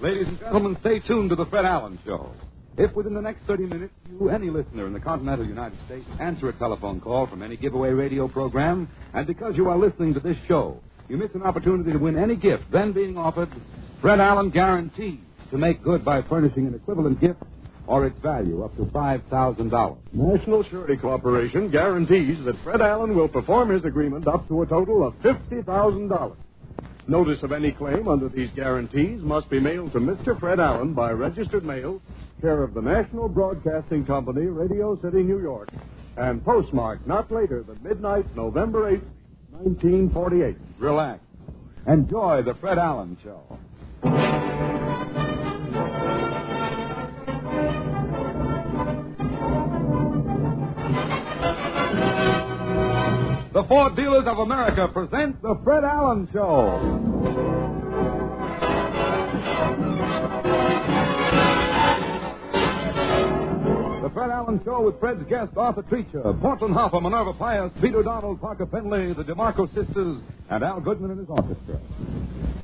Ladies and gentlemen, stay tuned to the Fred Allen Show. If within the next 30 minutes you, any listener in the continental United States, answer a telephone call from any giveaway radio program, and because you are listening to this show, you miss an opportunity to win any gift then being offered, Fred Allen guarantees to make good by furnishing an equivalent gift or its value up to $5,000. National Surety Corporation guarantees that Fred Allen will perform his agreement up to a total of $50,000. Notice of any claim under these guarantees must be mailed to Mr. Fred Allen by registered mail, care of the National Broadcasting Company, Radio City, New York, and postmarked not later than midnight, November 8, 1948. Relax. Enjoy the Fred Allen Show. The Ford Dealers of America present the Fred Allen Show. The Fred Allen Show with Fred's guest, Arthur Treacher, Portland Hoffa, Minerva Pius, Pete O'Donnell, Parker Penley, the DeMarco Sisters, and Al Goodman and his orchestra.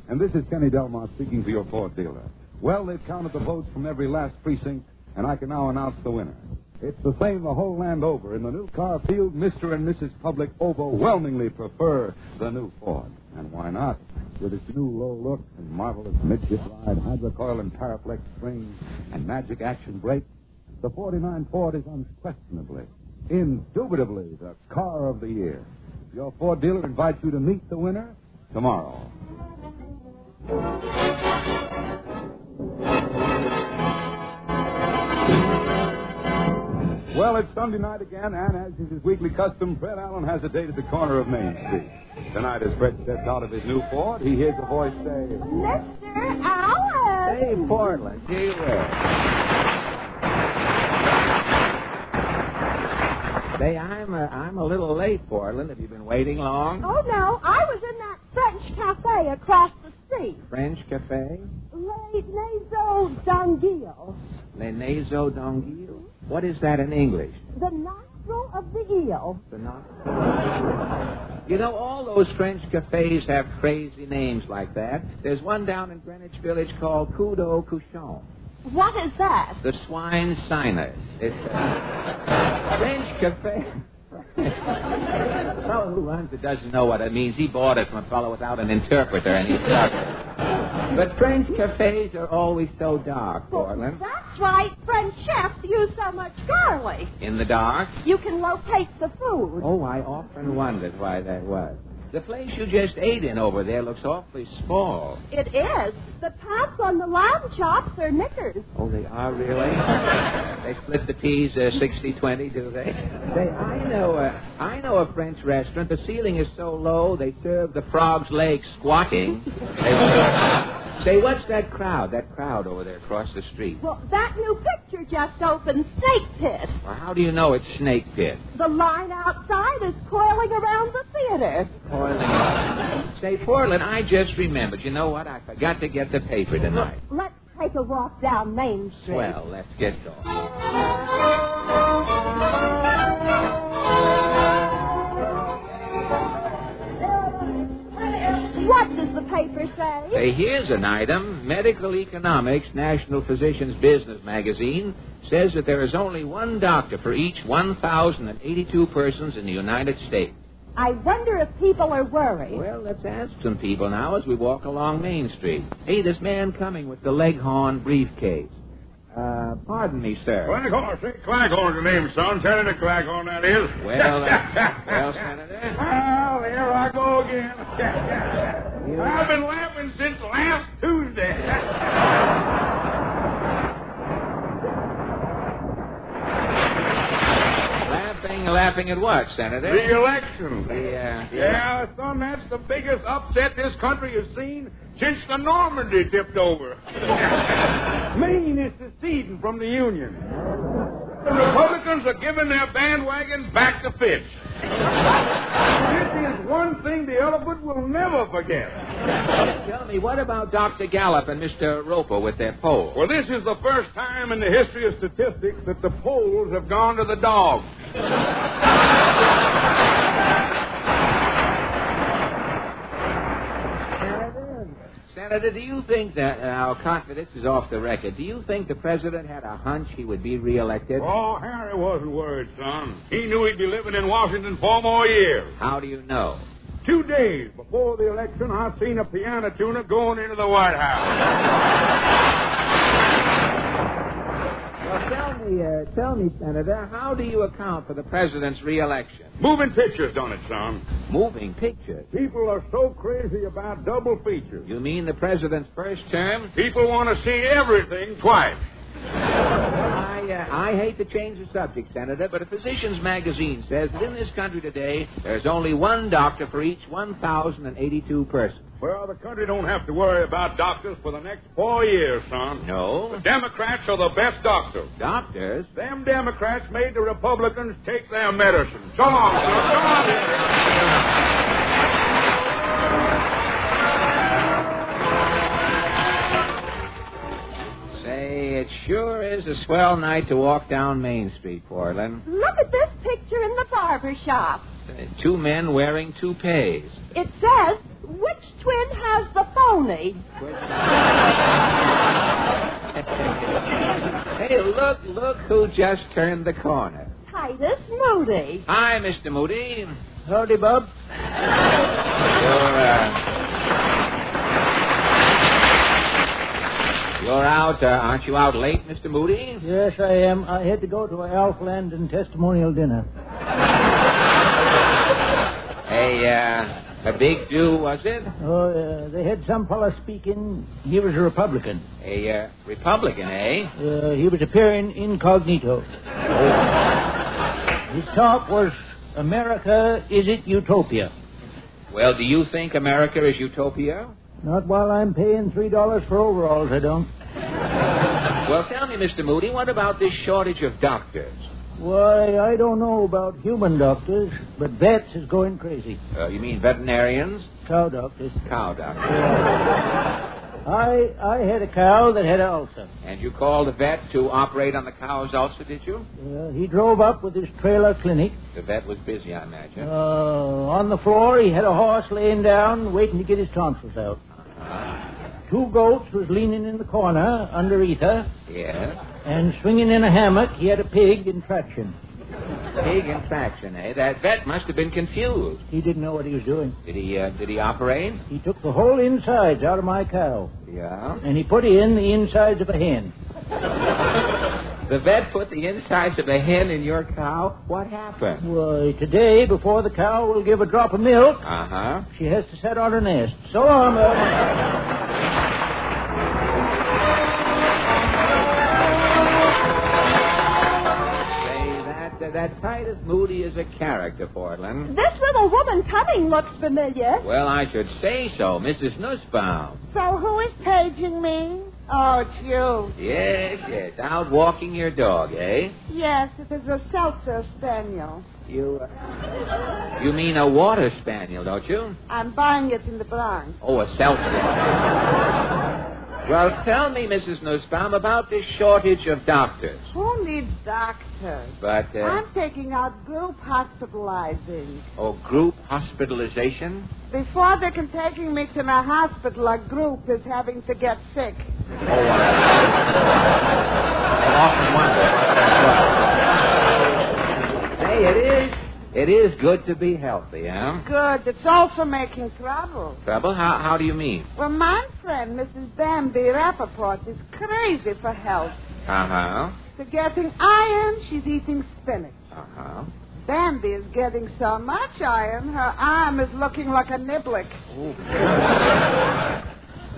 And this is Kenny Delmar speaking for your Ford dealer. Well, they've counted the votes from every last precinct, and I can now announce the winner. It's the same the whole land over. In the new car field, Mr. and Mrs. Public overwhelmingly prefer the new Ford. And why not? With its new low look and marvelous midget ride, hydrocoil and Paraflex springs, and magic action brakes, the 49 Ford is unquestionably, indubitably, the car of the year. Your Ford dealer invites you to meet the winner tomorrow. Well, it's Sunday night again, and as is his weekly custom, Fred Allen has a date at the corner of Main Street. Tonight, as Fred steps out of his new Ford, he hears a voice say, Mr. Allen! Hey, Portland, gee whiz. Say, I'm a little late, Portland. Have you been waiting long? Oh, no, I was in that French cafe across the street. French cafe? Les Naseaux d'Anguille. Les Naseaux d'Anguille? What is that in English? The nostril of the eel. The nostril. You know, all those French cafes have crazy names like that. There's one down in Greenwich Village called Coup d'eau Couchon. What is that? The swine sinus. It's a French cafe. The fellow who runs it doesn't know what it means. He bought it from a fellow without an interpreter, and he stuck it. But French cafes are always so dark, Portland. That's right. French chefs use so much garlic. In the dark? You can locate the food. Oh, I often wondered why that was. The place you just ate in over there looks awfully small. It is. The pants on the lamb chops are knickers. Oh, they are really? They split the peas 60-20, do they? Say, I know a French restaurant. The ceiling is so low they serve the frog's legs squatting. Say, what's that crowd over there across the street? Well, that new picture just opened, Snake Pit. Well, how do you know it's Snake Pit? The line outside is coiling around the theater. Coiling around. Say, Portland, I just remembered. You know what? I forgot to get the paper tonight. Let's take a walk down Main Street. Well, let's get going. What does the paper say? Hey, here's an item. Medical Economics, National Physicians Business Magazine, says that there is only one doctor for each 1,082 persons in the United States. I wonder if people are worried. Well, let's ask some people now as we walk along Main Street. Hey, this man coming with the Leghorn briefcase. Pardon me, sir. Claghorn's the name, son. Senator Claghorn, that is. Well, Senator. Well, here I go again. I've been laughing since last Tuesday. Laughing at what, Senator? The election. Yeah, son, that's the biggest upset this country has seen since the Normandy tipped over. Maine is seceding from the Union. The Republicans are giving their bandwagon back to Fitch. This is one thing the elephant will never forget. Tell me, what about Dr. Gallup and Mr. Roper with their polls? Well, this is the first time in the history of statistics that the polls have gone to the dogs. Senator, do you think that, our confidence is off the record, do you think the president had a hunch he would be reelected? Oh, Harry wasn't worried, son. He knew he'd be living in Washington 4 more years. How do you know? 2 days before the election, I seen a piano tuner going into the White House. Well, tell me, Senator, how do you account for the president's reelection? Moving pictures done it, son. Moving pictures? People are so crazy about double features. You mean the president's first term? People want to see everything twice. I hate to change the subject, Senator, but a physician's magazine says that in this country today, there's only one doctor for each 1,082 persons. Well, the country don't have to worry about doctors for the next 4 years, son. No? The Democrats are the best doctors. Doctors? Them Democrats made the Republicans take their medicine. So long, son. So long. It sure is a swell night to walk down Main Street, Portland. Look at this picture in the barber shop. 2 men wearing toupees. It says, which twin has the phony? Hey, look who just turned the corner. Titus Moody. Hi, Mr. Moody. Howdy, Bob. You're out, aren't you out late, Mr. Moody? Yes, I am. I had to go to a Alf Landon testimonial dinner. A big do, was it? Oh, they had some fella speaking. He was a Republican. A Republican, eh? He was appearing incognito. His talk was, America, is it utopia? Well, do you think America is utopia? Not while I'm paying $3 for overalls, I don't. Well, tell me, Mr. Moody, what about this shortage of doctors? Why, I don't know about human doctors, but vets is going crazy. You mean veterinarians? Cow doctors. Cow doctors. I had a cow that had an ulcer. And you called a vet to operate on the cow's ulcer, did you? He drove up with his trailer clinic. The vet was busy, I imagine. On the floor, he had a horse laying down, waiting to get his tonsils out. 2 goats was leaning in the corner underneath her. Yes. And swinging in a hammock, he had a pig in traction. Pig in traction, eh? That vet must have been confused. He didn't know what he was doing. Did he operate? He took the whole insides out of my cow. Yeah? And he put in the insides of a hen. The vet put the insides of a hen in your cow? What happened? Why, today, before the cow will give a drop of milk, she has to set on her nest. So long, That Titus Moody is a character, Portland. This little woman coming looks familiar. Well, I should say so. Mrs. Nussbaum. So who is paging me? Oh, it's you. Yes. Out walking your dog, eh? Yes, it is a Seltzer Spaniel. You mean a water spaniel, don't you? I'm buying it in the Bronx. Oh, a Seltzer. Well, tell me, Mrs. Nussbaum, about this shortage of doctors. Who needs doctors? But, I'm taking out group hospitalizing. Oh, group hospitalization? Before they can take me to my hospital, a group is having to get sick. Oh, I often wonder. Hey, it is good to be healthy, huh? Good. It's also making trouble. Trouble? How do you mean? Well, my friend, Mrs. Bambi Rappaport, is crazy for health. Uh-huh. To getting iron, she's eating spinach. Uh-huh. Bambi is getting so much iron, her arm is looking like a niblick.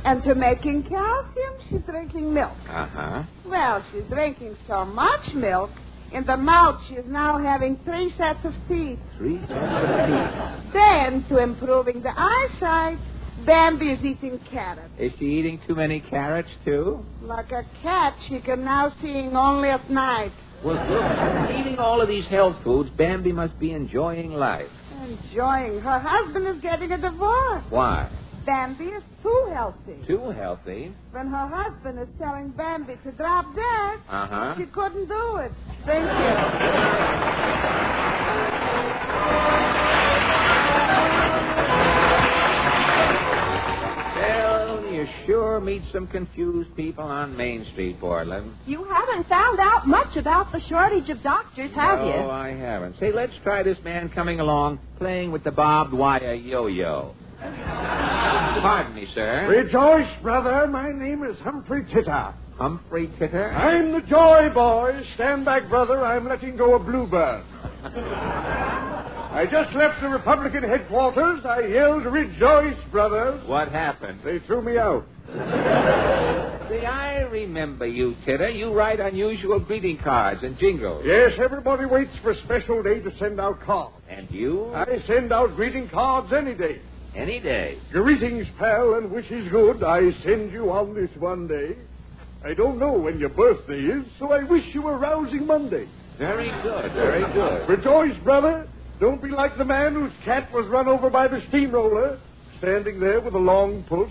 And to making calcium, she's drinking milk. Uh-huh. Well, she's drinking so much milk, in the mouth she is now having 3 sets of teeth. 3 sets of teeth? Then, to improving the eyesight, Bambi is eating carrots. Is she eating too many carrots, too? Like a cat, she can now seeing only at night. Well, good. Eating all of these health foods, Bambi must be enjoying life. Enjoying? Her husband is getting a divorce. Why? Bambi is too healthy. Too healthy? When her husband is telling Bambi to drop dead, she couldn't do it. Thank you. Well, you sure meet some confused people on Main Street, Portland. You haven't found out much about the shortage of doctors, have you? No, I haven't. Say, let's try this man coming along playing with the barbed wire yo-yo. Pardon me, sir. Rejoice, brother. My name is Humphrey Titter. Humphrey Titter? I'm the Joy Boy. Stand back, brother. I'm letting go of Bluebird. I just left the Republican headquarters. I yelled, rejoice, brothers. What happened? They threw me out. See, I remember you, Titter. You write unusual greeting cards and jingles. Yes, everybody waits for a special day to send out cards. And you? I send out greeting cards any day. Any day. Greetings, pal, and wishes good. I send you on this one day. I don't know when your birthday is, so I wish you a rousing Monday. Very good, very good. Rejoice, brother. Don't be like the man whose cat was run over by the steamroller, standing there with a long puss.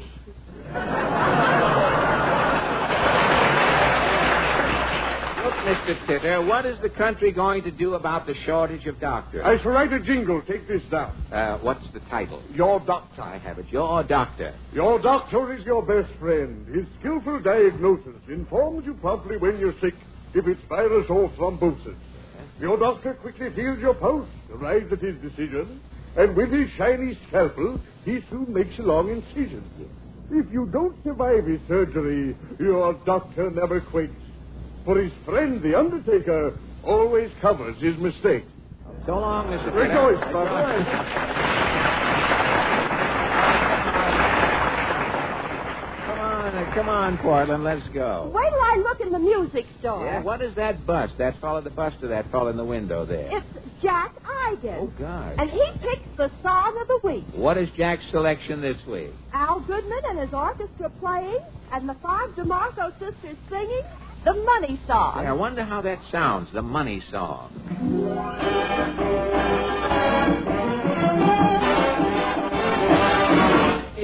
Look, Mr. Titter, what is the country going to do about the shortage of doctors? I shall write a jingle. Take this down. What's the title? Your doctor. I have it. Your doctor. Your doctor is your best friend. His skillful diagnosis informs you promptly when you're sick, if it's virus or thrombosis. Your doctor quickly feels your pulse, arrives at his decision, and with his shiny scalpel, he soon makes a long incision. If you don't survive his surgery, your doctor never quakes. For his friend, the undertaker, always covers his mistake. So long, Mr. Titter. Rejoice, brother. Come on, Portland, let's go. Wait till I look in the music store. Yeah, what is that bust? That fellow, the bust of that fellow in the window there. It's Jack Igan. Oh, God. And he picks the song of the week. What is Jack's selection this week? Al Goodman and his orchestra playing, and the five DeMarco sisters singing the Money Song. Hey, I wonder how that sounds, the Money Song.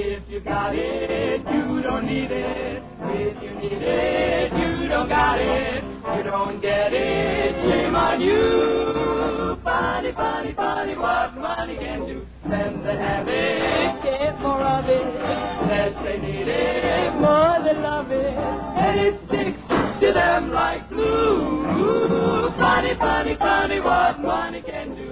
If you got it, you don't need it. If you need it, you don't got it. You don't get it, shame on you. Funny, funny, funny what money can do. Then they have it, get more of it. Less they need it, more they love it. And it sticks to them like glue. Funny, funny, funny what money can do.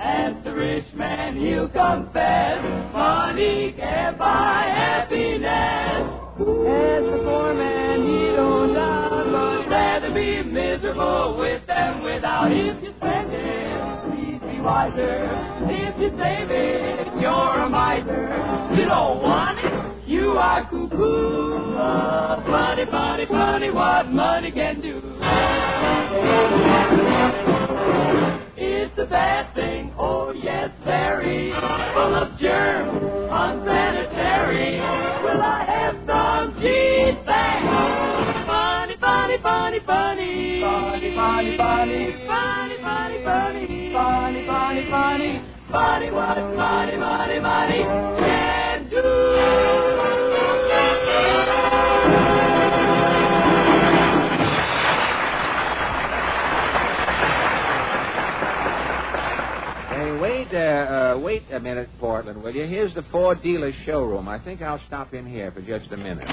As the rich man, he'll confess, money can't buy happiness. As the poor man, he don't doubt, but rather be miserable with them without. If you spend it, please be wiser. If you save it, you're a miser. You don't want it, you are cuckoo. Funny, funny, funny what money can do. It's a bad thing, oh yes, very full of germs, unsanitary. Will I have some cheese thanks? Funny, funny, funny, funny. Funny, funny, funny. Funny, funny, funny. Funny, funny, funny. Funny what money, money, money can do. Wait a minute, Portland, will you? Here's the Ford dealer's showroom. I think I'll stop in here for just a minute.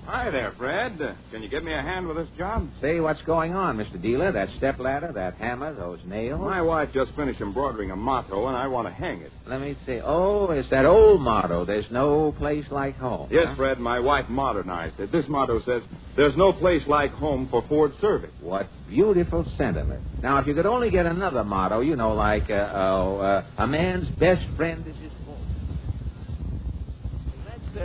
Hi there, Fred. Can you give me a hand with this job? Say, what's going on, Mr. Dealer? That stepladder, that hammer, those nails? My wife just finished embroidering a motto, and I want to hang it. Let me see. Oh, it's that old motto, there's no place like home. Yes, huh? Fred, my wife modernized it. This motto says, there's no place like home for Ford service. What beautiful sentiment. Now, if you could only get another motto, you know, like, a man's best friend is his home.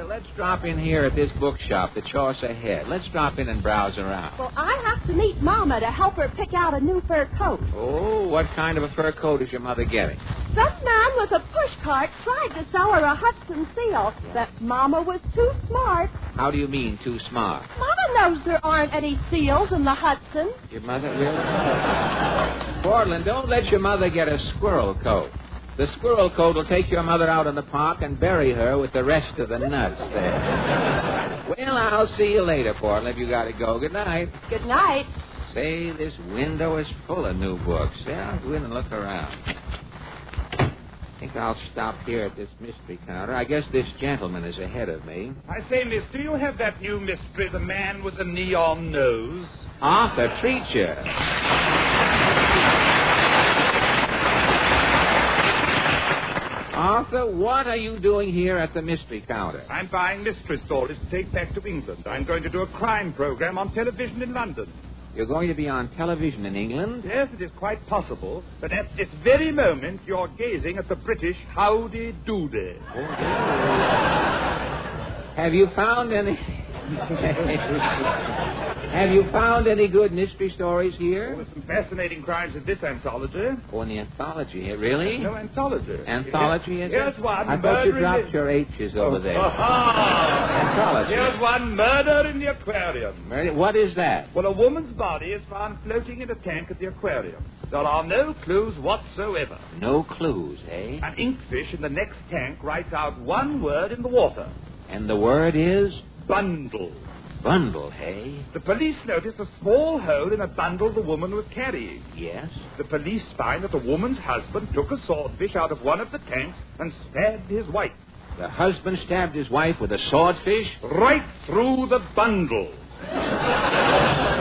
Let's drop in here at this bookshop, the choice ahead. Let's drop in and browse around. Well, I have to meet Mama to help her pick out a new fur coat. Oh, what kind of a fur coat is your mother getting? Some man with a pushcart tried to sell her a Hudson seal, but Mama was too smart. How do you mean, too smart? Mama knows there aren't any seals in the Hudson. Your mother really? Portland, don't let your mother get a squirrel coat. The squirrel coat will take your mother out in the park and bury her with the rest of the nuts there. Well, I'll see you later, Portland. You got to go. Good night. Good night. Say, this window is full of new books. Yeah, I'll go in and look around. think I'll stop here at this mystery counter. I guess this gentleman is ahead of me. I say, miss, do you have that new mystery, the man with the neon nose? Arthur Treacher. Arthur, what are you doing here at the mystery counter? I'm buying mystery stories to take back to England. I'm going to do a crime program on television in London. You're going to be on television in England? Yes, it is quite possible that at this very moment you're gazing at the British Howdy Doody. Have you found any... Have you found any good mystery stories here? Oh, there's some fascinating crimes in this anthology. Oh, in the anthology, really? No, anthology. Anthology, is Here's it? one. I thought you dropped your H's over there. Anthology. Here's one, murder in the aquarium. What is that? Well, a woman's body is found floating in a tank at the aquarium. There are no clues whatsoever. No clues, eh? An inkfish in the next tank writes out one word in the water. And the word is? Bundle. Bundle, hey? The police noticed a small hole in a bundle the woman was carrying. Yes? The police find that the woman's husband took a swordfish out of one of the tanks and stabbed his wife. The husband stabbed his wife with a swordfish? Right through the bundle.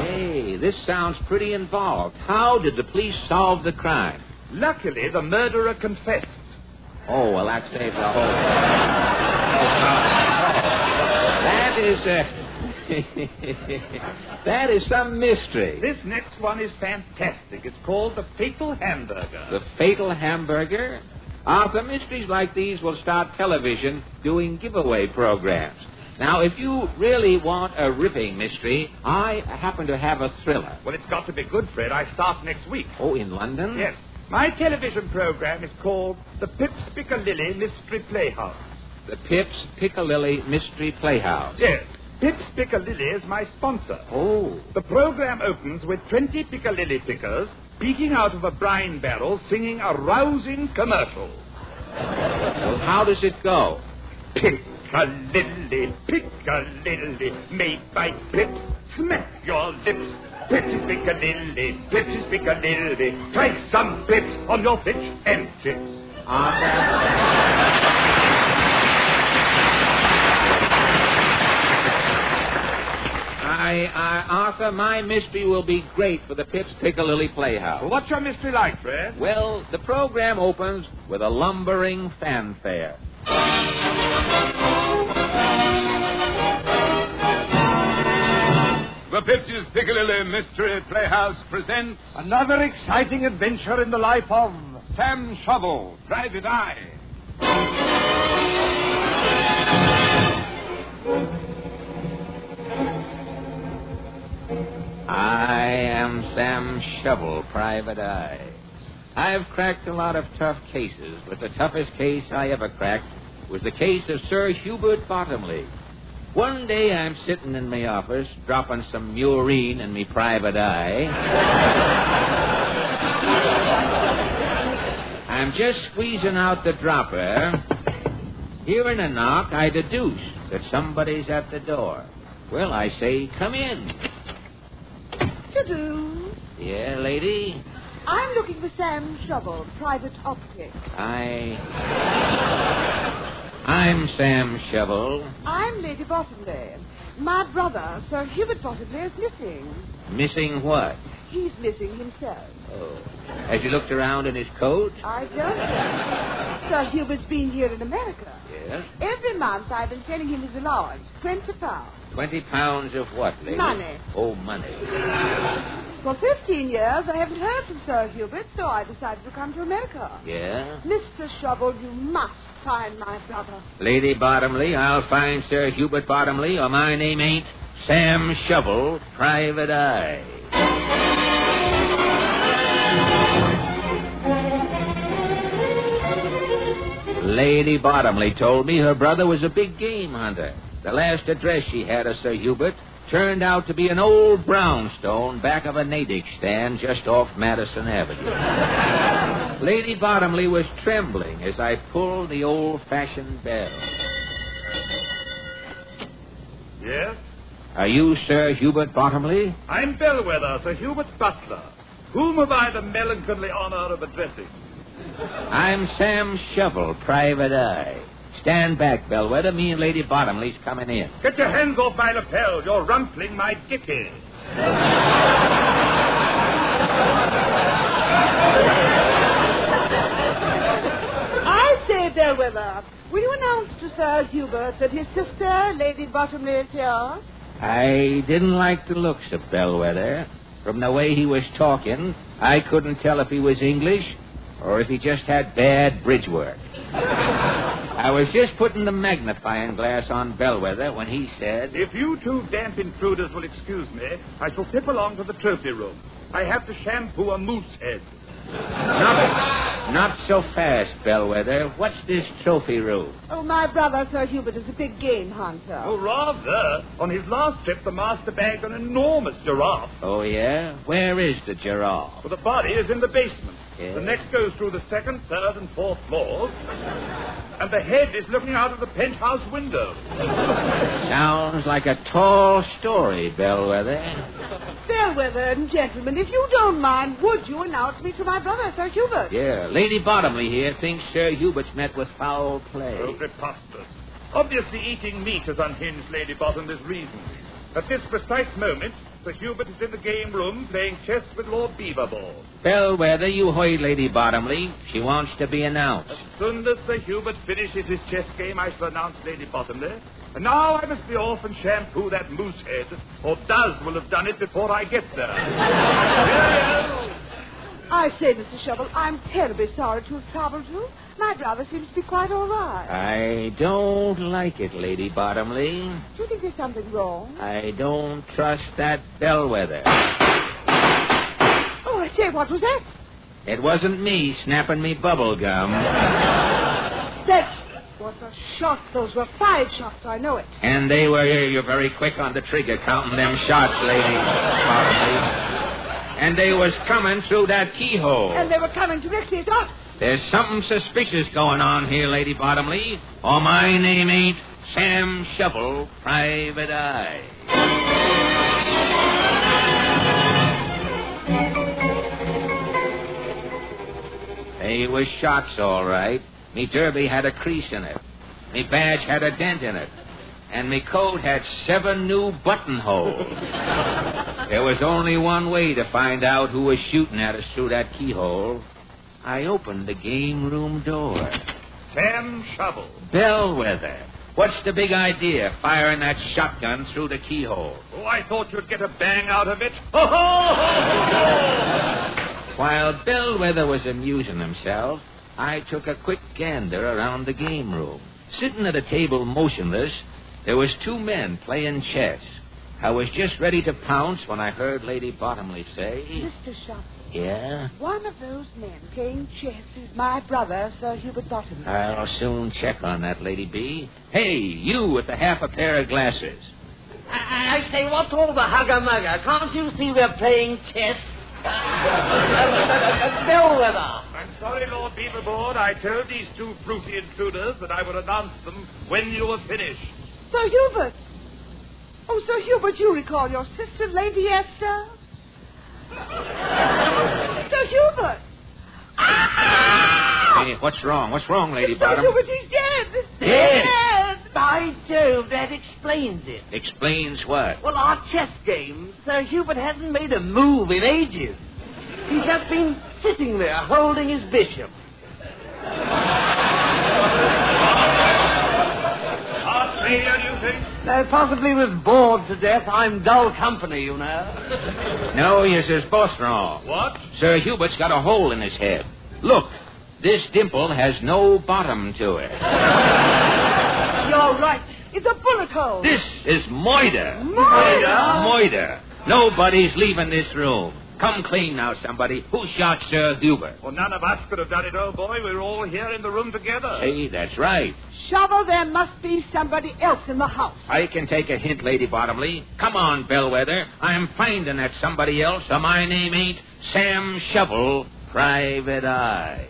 Hey, this sounds pretty involved. How did the police solve the crime? Luckily, the murderer confessed. Oh, well, that saves the whole That is, that is some mystery. This next one is fantastic. It's called The Fatal Hamburger. The Fatal Hamburger? Arthur, mysteries like these will start television doing giveaway programs. Now, if you really want a ripping mystery, I happen to have a thriller. Well, it's got to be good, Fred. I start next week. Oh, in London? Yes. My television program is called The Pips Piccadilly Mystery Playhouse. The Pips Piccadilly Mystery Playhouse. Yes. Pips Piccadilly is my sponsor. Oh. The program opens with 20 Piccadilly pickers peeking out of a brine barrel singing a rousing commercial. Well, how does it go? Piccadilly, Piccadilly, made by Pips. Smack your lips. Pips is Piccadilly, Pips is Piccadilly. Try some Pips on your fish and chips. Arthur, my mystery will be great for the Pips Piccadilly Playhouse. What's your mystery like, Fred? Well, the program opens with a lumbering fanfare. The Pips Piccadilly Mystery Playhouse presents Another exciting adventure in the life of Sam Shovel, Private Eye. I am Sam Shovel, Private Eye. I've cracked a lot of tough cases, but the toughest case I ever cracked was the case of Sir Hubert Bottomley. One day I'm sitting in my office, dropping some murine in me private eye. I'm just squeezing out the dropper. Hearing a knock, I deduce that somebody's at the door. Well, I say, come in. To-do. Yeah, lady? I'm looking for Sam Shovel, private optic. I'm Sam Shovel. I'm Lady Bottomley. My brother, Sir Hubert Bottomley, is missing. Missing what? He's missing himself. Oh. Has you looked around in his coat? I don't know. Sir Hubert's been here in America. Yes. Every month I've been sending him his allowance, 20 pounds. 20 pounds of what, lady? Money. Oh, money. For 15 years I haven't heard from Sir Hubert, so I decided to come to America. Yeah? Mr. Shovel, you must find my brother. Lady Bottomley, I'll find Sir Hubert Bottomley, or my name ain't Sam Shovel, Private Eye. Lady Bottomley told me her brother was a big game hunter. The last address she had of Sir Hubert turned out to be an old brownstone back of a Natick stand just off Madison Avenue. Lady Bottomley was trembling as I pulled the old-fashioned bell. Yes? Are you Sir Hubert Bottomley? I'm Bellwether, Sir Hubert's butler. Whom have I the melancholy honor of addressing? I'm Sam Shovel, private eye. Stand back, Bellwether. Me and Lady Bottomley's coming in. Get your hands off my lapel. You're rumpling my dicky. I say, Bellwether, will you announce to Sir Hubert that his sister, Lady Bottomley, is here? I didn't like the looks of Bellwether. From the way he was talking, I couldn't tell if he was English or if he just had bad bridge work. I was just putting the magnifying glass on Bellwether when he said... If you two damp intruders will excuse me, I shall slip along to the trophy room. I have to shampoo a moose head. Not so fast, Bellwether. What's this trophy room? Oh, my brother, Sir Hubert, is a big game hunter. Oh, rather. On his last trip, the master bagged an enormous giraffe. Oh, yeah? Where is the giraffe? Well, the body is in the basement. Yeah. The neck goes through the second, third, and fourth floors. And the head is looking out of the penthouse window. Sounds like a tall story, Bellwether. Bellwether and gentlemen, if you don't mind, would you announce me to my brother, Sir Hubert? Yeah, Lady Bottomley here thinks Sir Hubert's met with foul play. Oh, preposterous. Obviously, eating meat has unhinged Lady Bottomley's reason. At this precise moment, Sir Hubert is in the game room playing chess with Lord Beaverball. Bellwether, you heard Lady Bottomley. She wants to be announced. As soon as Sir Hubert finishes his chess game, I shall announce Lady Bottomley. And now I must be off and shampoo that moose head, or Duz will have done it before I get there. I say, Mr. Shovel, I'm terribly sorry to have troubled you. My brother seems to be quite all right. I don't like it, Lady Bottomley. Do you think there's something wrong? I don't trust that Bellwether. Oh, I say, what was that? It wasn't me snapping me bubble gum. That was a shot. Those were 5 shots, I know it. And they were, you're very quick on the trigger counting them shots, Lady Bottomley. And they was coming through that keyhole. And they were coming directly at us. There's something suspicious going on here, Lady Bottomley, or my name ain't Sam Shovel, private eye. They was shots, all right. Me derby had a crease in it. Me badge had a dent in it. And me coat had 7 new buttonholes. There was only one way to find out who was shooting at us through that keyhole. I opened the game room door. Sam Shovel. Bellwether. What's the big idea, firing that shotgun through the keyhole? Oh, I thought you'd get a bang out of it. While Bellwether was amusing himself, I took a quick gander around the game room. Sitting at a table motionless, there was 2 men playing chess. I was just ready to pounce when I heard Lady Bottomley say... Mr. Shovel. Yeah? One of those men playing chess is my brother, Sir Hubert Bottomley. I'll soon check on that, Lady B. Hey, you with the half a pair of glasses. I say, what's all the hugger-mugger? Can't you see we're playing chess? Bellwether. I'm sorry, Lord Beaverboard. I told these 2 fruity intruders that I would announce them when you were finished. Sir Hubert! Oh, Sir Hubert, you recall your sister, Lady Esther? Sir Hubert! Hey, what's wrong? What's wrong, Lady Sir Bottom? Hubert, he's dead! Dead? By Jove, that explains it. Explains what? Well, our chess game, Sir Hubert hasn't made a move in ages. He's just been sitting there holding his bishop. Heart failure, you think? Possibly was bored to death. I'm dull company, you know. No, yes, there's both wrong. What? Sir Hubert's got a hole in his head. Look, this dimple has no bottom to it. You're right. It's a bullet hole. This is moida. Moida? Moida. Nobody's leaving this room. Come clean now, somebody. Who shot Sir Hubert? Well, none of us could have done it, old boy. We were all here in the room together. Hey, that's right. Shovel, there must be somebody else in the house. I can take a hint, Lady Bottomley. Come on, Bellwether. I'm finding that somebody else, or my name ain't Sam Shovel, private eye.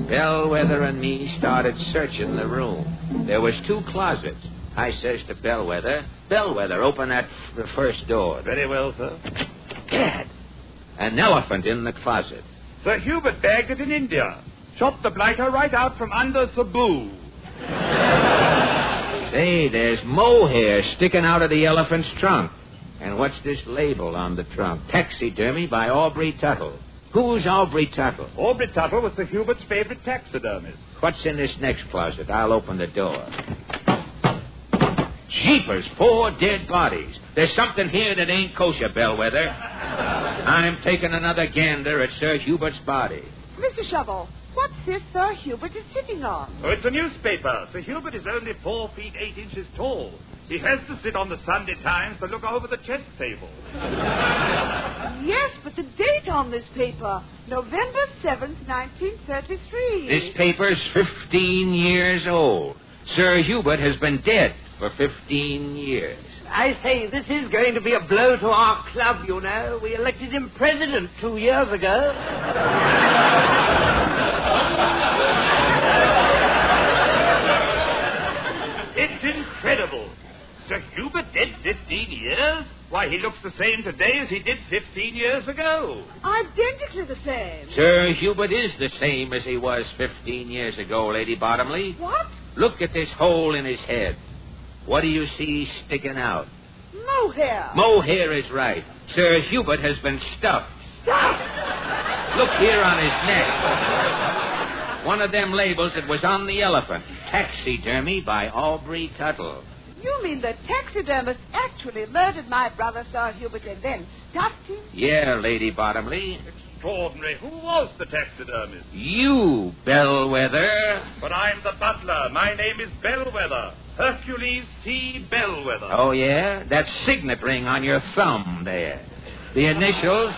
Bellwether and me started searching the room. There was 2 closets. I says to Bellwether, Bellwether, open that first door. Very well, sir. Gad, an elephant in the closet. Sir Hubert bagged it in India. Shot the blighter right out from under Cebu. Say, there's mohair sticking out of the elephant's trunk. And what's this label on the trunk? Taxidermy by Aubrey Tuttle. Who's Aubrey Tuttle? Aubrey Tuttle was Sir Hubert's favorite taxidermist. What's in this next closet? I'll open the door. Jeepers, 4 dead bodies. There's something here that ain't kosher, Bellwether. I'm taking another gander at Sir Hubert's body. Mr. Shovel, what's this Sir Hubert is sitting on? Oh, it's a newspaper. Sir Hubert is only 4 feet 8 inches tall. He has to sit on the Sunday Times to look over the chess table. Yes, but the date on this paper, November 7th, 1933. This paper's 15 years old. Sir Hubert has been dead for 15 years. I say, this is going to be a blow to our club, you know. We elected him president 2 years ago. It's incredible. Sir Hubert dead 15 years? Why, he looks the same today as he did 15 years ago. Identically the same. Sir Hubert is the same as he was 15 years ago, Lady Bottomley. What? Look at this hole in his head. What do you see sticking out? Mohair. Mohair is right. Sir Hubert has been stuffed. Stuffed? Look here on his neck. One of them labels that was on the elephant. Taxidermy by Aubrey Tuttle. You mean the taxidermist actually murdered my brother, Sir Hubert, and then stuffed him? Yeah, Lady Bottomley. Extraordinary. Who was the taxidermist? You, Bellwether. But I'm the butler. My name is Bellwether. Hercules T. Bellwether. Oh, yeah? That signet ring on your thumb there. The initials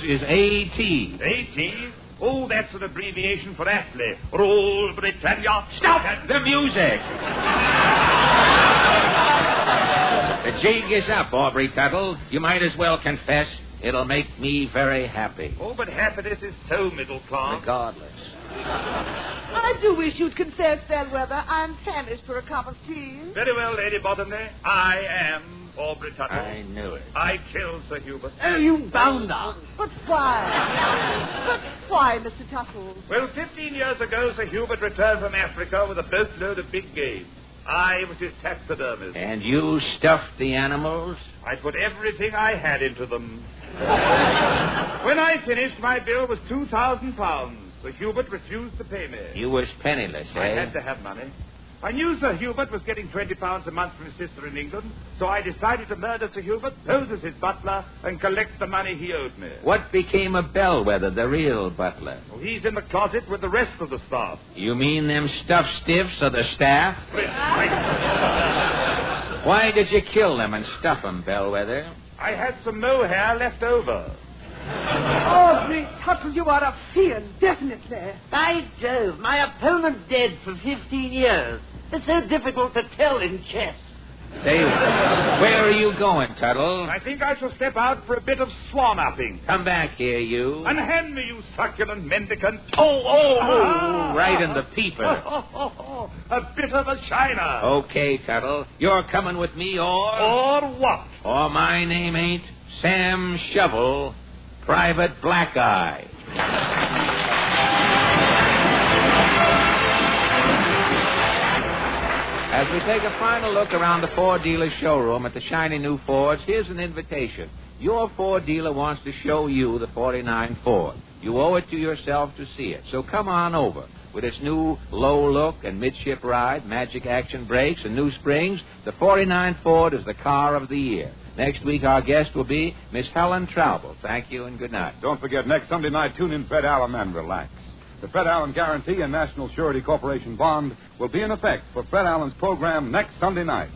is A.T. A.T.? Oh, that's an abbreviation for Athley. Rule Britannia. Stop the music! The jig is up, Aubrey Tuttle. You might as well confess. It'll make me very happy. Oh, but happiness is so middle class. Regardless. I do wish you'd confess, Bellwether. I'm famished for a cup of tea. Very well, Lady Bottomley. I am Aubrey Tuttle. I knew it. I killed Sir Hubert. Oh, you bounder. But why? But why, Mr. Tuttle? Well, 15 years ago, Sir Hubert returned from Africa with a boatload of big game. I was his taxidermist. And you stuffed the animals? I put everything I had into them. When I finished, my bill was £2,000. Sir Hubert refused to pay me. You was penniless, eh? I had to have money. I knew Sir Hubert was getting £20 a month from his sister in England, so I decided to murder Sir Hubert, pose as his butler, and collect the money he owed me. What became of Bellwether, the real butler? Well, he's in the closet with the rest of the staff. You mean them stuffed stiffs of the staff? Why did you kill them and stuff them, Bellwether? I had some mohair left over. Aubrey Tuttle, you are a fiend, definitely. By Jove, my opponent dead for 15 years. It's so difficult to tell in chess. Say, where are you going, Tuttle? I think I shall step out for a bit of swan-upping. Come back here, you. Unhand me, you succulent mendicant. Right in the peeper. A bit of a shiner. Okay, Tuttle. You're coming with me, Or what? Or my name ain't Sam Shovel, Private Black Eye. As we take a final look around the Ford dealer showroom at the shiny new Fords, here's an invitation. Your Ford dealer wants to show you the 49 Ford. You owe it to yourself to see it. So come on over. With its new low look and midship ride, magic action brakes, and new springs, the 49 Ford is the car of the year. Next week, our guest will be Miss Helen Traubel. Thank you and good night. Don't forget, next Sunday night, tune in Fred Allen and relax. The Fred Allen Guarantee and National Surety Corporation bond will be in effect for Fred Allen's program next Sunday night.